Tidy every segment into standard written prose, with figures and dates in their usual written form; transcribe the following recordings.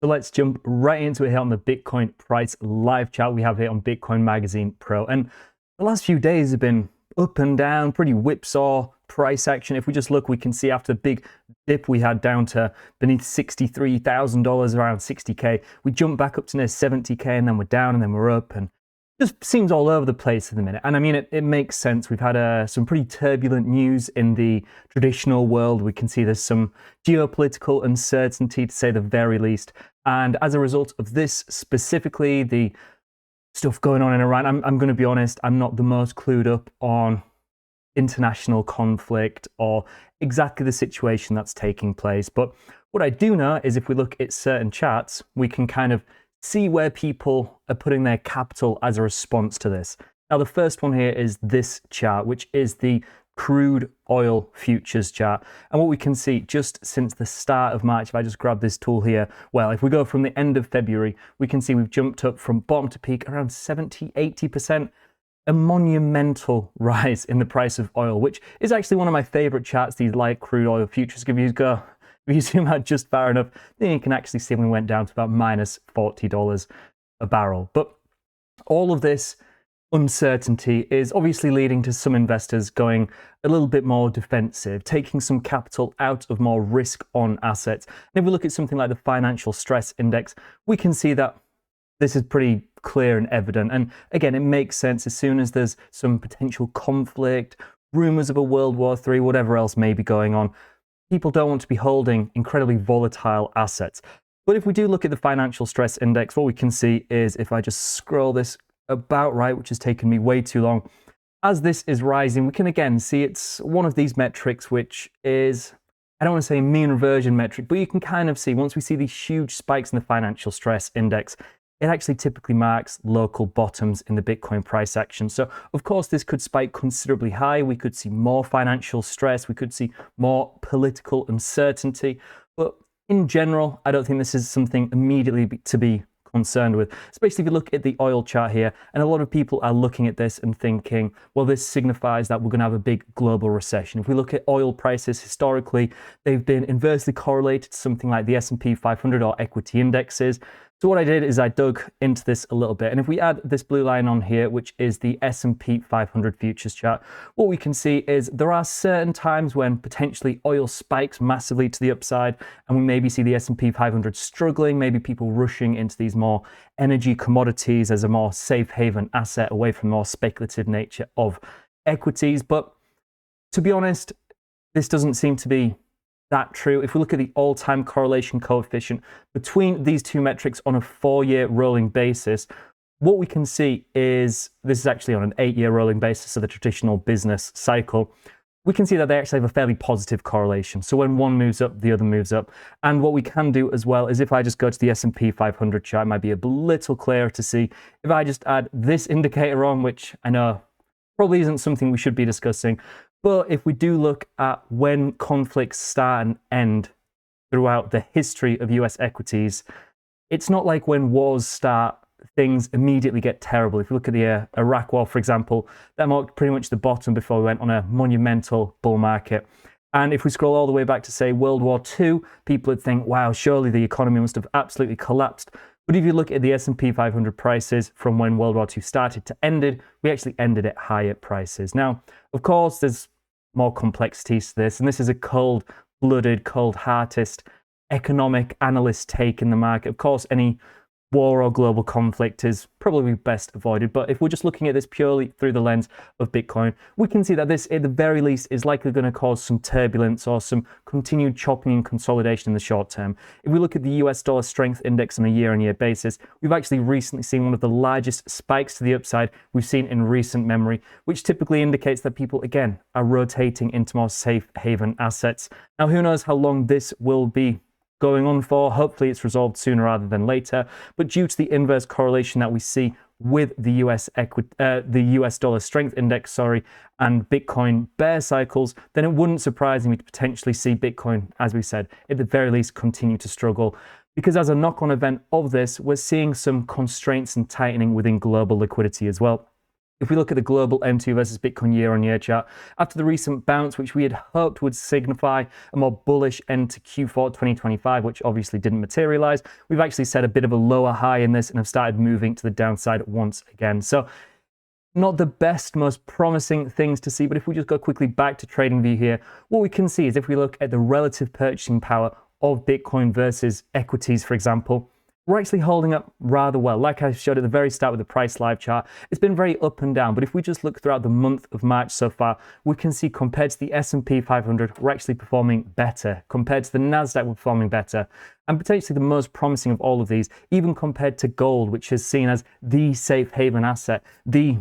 So let's jump right into it here on the Bitcoin price live chat we have here on Bitcoin Magazine Pro. And the last few days have been up and down, pretty whipsaw price action. If we just look, we can see after the big dip we had down to beneath $63,000, around 60K, we jumped back up to near 70K, and then we're down and then we're up, and just seems all over the place at the minute. And I mean, it makes sense. We've had some pretty turbulent news in the traditional world. We can see there's some geopolitical uncertainty, to say the very least. And as a result of this specifically, the stuff going on in Iran, I'm going to be honest, I'm not the most clued up on international conflict or exactly the situation that's taking place. But what I do know is if we look at certain charts, we can kind of see where people are putting their capital as a response to this. Now, the first one here is this chart, which is the crude oil futures chart. And what we can see just since the start of March, if I just grab this tool here, well, if we go from the end of February, we can see we've jumped up from bottom to peak around 70–80%, a monumental rise in the price of oil, which is actually one of my favorite charts, these light crude oil futures. If you zoom out just far enough, then you can actually see we went down to about minus $40 a barrel. But all of this uncertainty is obviously leading to some investors going a little bit more defensive, taking some capital out of more risk on assets. And if we look at something like the financial stress index, we can see that this is pretty clear and evident. And again, it makes sense as soon as there's some potential conflict, rumors of a World War III, whatever else may be going on, people don't want to be holding incredibly volatile assets. But if we do look at the financial stress index, what we can see is, if I just scroll this about right, which has taken me way too long, as this is rising, we can again see it's one of these metrics which is, I don't want to say mean reversion metric, but you can kind of see once we see these huge spikes in the financial stress index, it actually typically marks local bottoms in the Bitcoin price action. So of course, this could spike considerably high. We could see more financial stress. We could see more political uncertainty. But in general, I don't think this is something immediately to be concerned with, especially if you look at the oil chart here. And a lot of people are looking at this and thinking, well, this signifies that we're going to have a big global recession. If we look at oil prices historically, they've been inversely correlated to something like the S&P 500 or equity indexes. So what I did is I dug into this a little bit. And if we add this blue line on here, which is the S&P 500 futures chart, what we can see is there are certain times when potentially oil spikes massively to the upside, and we maybe see the S&P 500 struggling, maybe people rushing into these more energy commodities as a more safe haven asset away from the more speculative nature of equities. But to be honest, this doesn't seem to be that true. If we look at the all-time correlation coefficient between these two metrics on a 4-year rolling basis, what we can see is, this is actually on an 8-year rolling basis of the traditional business cycle, we can see that they actually have a fairly positive correlation. So when one moves up, the other moves up. And what we can do as well is, if I just go to the S&P 500 chart, it might be a little clearer to see. If I just add this indicator on, which I know probably isn't something we should be discussing, but if we do look at when conflicts start and end throughout the history of US equities, it's not like when wars start, things immediately get terrible. If you look at the Iraq war, for example, that marked pretty much the bottom before we went on a monumental bull market. And if we scroll all the way back to, say, World War II, people would think, wow, surely the economy must have absolutely collapsed. But if you look at the S&P 500 prices from when World War II started to ended, we actually ended at higher prices. Now, of course, there's more complexities to this, and this is a cold-blooded, cold-hearted economic analyst take in the market. Of course, any war or global conflict is probably best avoided. But if we're just looking at this purely through the lens of Bitcoin, we can see that this, at the very least, is likely going to cause some turbulence or some continued chopping and consolidation in the short term. If we look at the US dollar strength index on a year-on-year basis, we've actually recently seen one of the largest spikes to the upside we've seen in recent memory, which typically indicates that people, again, are rotating into more safe haven assets. Now, who knows how long this will be going on for. Hopefully it's resolved sooner rather than later. But due to the inverse correlation that we see with the US dollar strength index, and Bitcoin bear cycles, then it wouldn't surprise me to potentially see Bitcoin, as we said, at the very least continue to struggle. Because as a knock-on event of this, we're seeing some constraints and tightening within global liquidity as well. If we look at the global M2 versus Bitcoin year-on-year chart, after the recent bounce, which we had hoped would signify a more bullish end to Q4 2025, which obviously didn't materialize, we've actually set a bit of a lower high in this and have started moving to the downside once again. So not the best, most promising things to see, but if we just go quickly back to TradingView here, what we can see is if we look at the relative purchasing power of Bitcoin versus equities, for example, we're actually holding up rather well. Like I showed at the very start with the price live chart, it's been very up and down. But if we just look throughout the month of March so far, we can see compared to the S&P 500, we're actually performing better. Compared to the NASDAQ, we're performing better. And potentially the most promising of all of these, even compared to gold, which is seen as the safe haven asset, the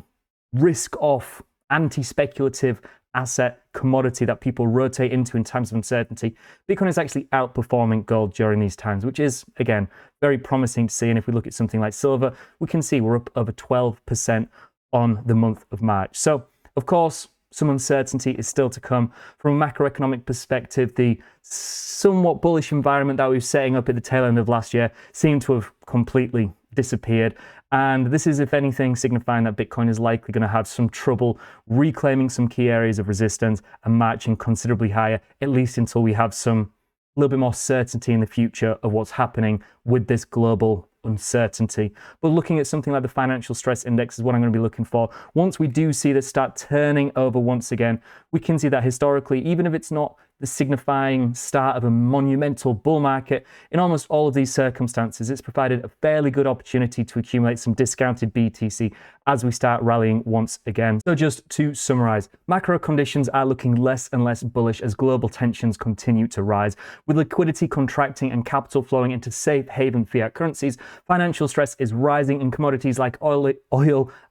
risk-off, anti-speculative asset commodity that people rotate into in times of uncertainty, Bitcoin is actually outperforming gold during these times, which is, again, very promising to see. And if we look at something like silver, we can see we're up over 12% on the month of March. So, of course, some uncertainty is still to come. From a macroeconomic perspective, the somewhat bullish environment that we were setting up at the tail end of last year seemed to have completely disappeared. And this is, if anything, signifying that Bitcoin is likely going to have some trouble reclaiming some key areas of resistance and marching considerably higher, at least until we have some little bit more certainty in the future of what's happening with this global uncertainty. But looking at something like the financial stress index is what I'm going to be looking for. Once we do see this start turning over once again, we can see that historically, even if it's not the signifying start of a monumental bull market, in almost all of these circumstances, it's provided a fairly good opportunity to accumulate some discounted BTC as we start rallying once again. So just to summarize, macro conditions are looking less and less bullish as global tensions continue to rise. With liquidity contracting and capital flowing into safe haven fiat currencies, financial stress is rising and commodities like oil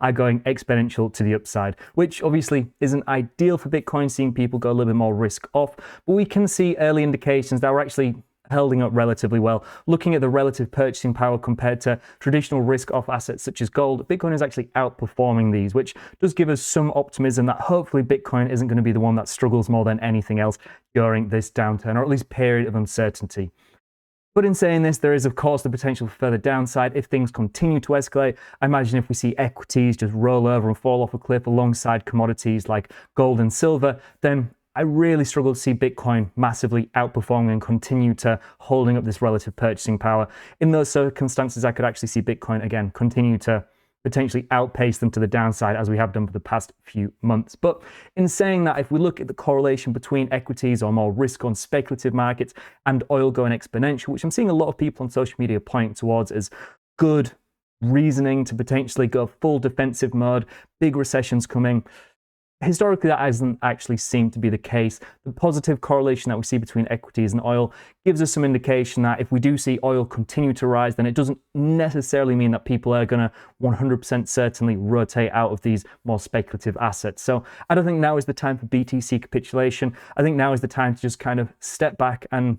are going exponential to the upside, which obviously isn't ideal for Bitcoin, seeing people go a little bit more risk off. But we can see early indications that we're actually holding up relatively well. Looking at the relative purchasing power compared to traditional risk-off assets such as gold, Bitcoin is actually outperforming these, which does give us some optimism that hopefully Bitcoin isn't going to be the one that struggles more than anything else during this downturn, or at least period of uncertainty. But in saying this, there is, of course, the potential for further downside if things continue to escalate. I imagine if we see equities just roll over and fall off a cliff alongside commodities like gold and silver, then I really struggle to see Bitcoin massively outperforming and continue to holding up this relative purchasing power. In those circumstances, I could actually see Bitcoin, again, continue to potentially outpace them to the downside as we have done for the past few months. But in saying that, if we look at the correlation between equities or more risk on speculative markets and oil going exponential, which I'm seeing a lot of people on social media point towards as good reasoning to potentially go full defensive mode, big recessions coming. Historically, that hasn't actually seemed to be the case. The positive correlation that we see between equities and oil gives us some indication that if we do see oil continue to rise, then it doesn't necessarily mean that people are going to 100% certainly rotate out of these more speculative assets. So I don't think now is the time for BTC capitulation. I think now is the time to just kind of step back and,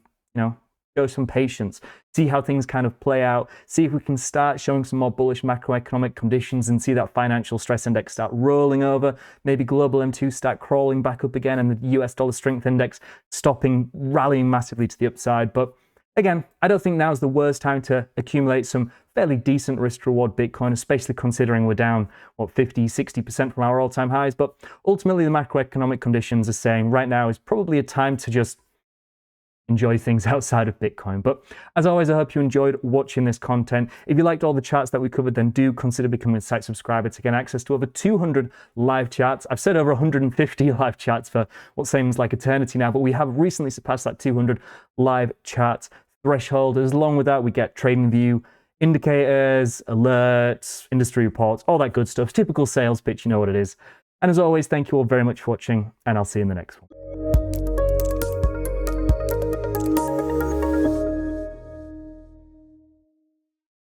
show some patience, see how things kind of play out, see if we can start showing some more bullish macroeconomic conditions and see that financial stress index start rolling over, maybe global M2 start crawling back up again and the US dollar strength index rallying massively to the upside. But again, I don't think now is the worst time to accumulate some fairly decent risk to reward Bitcoin, especially considering we're down, 50-60% from our all-time highs. But ultimately, the macroeconomic conditions are saying right now is probably a time to just enjoy things outside of Bitcoin. But as always, I hope you enjoyed watching this content. If you liked all the charts that we covered, then do consider becoming a site subscriber to get access to over 200 live charts. I've said over 150 live charts for what seems like eternity now, but we have recently surpassed that 200 live charts threshold. As along with that, we get TradingView indicators, alerts, industry reports, all that good stuff. Typical sales pitch, you know what it is. And as always, thank you all very much for watching, and I'll see you in the next one.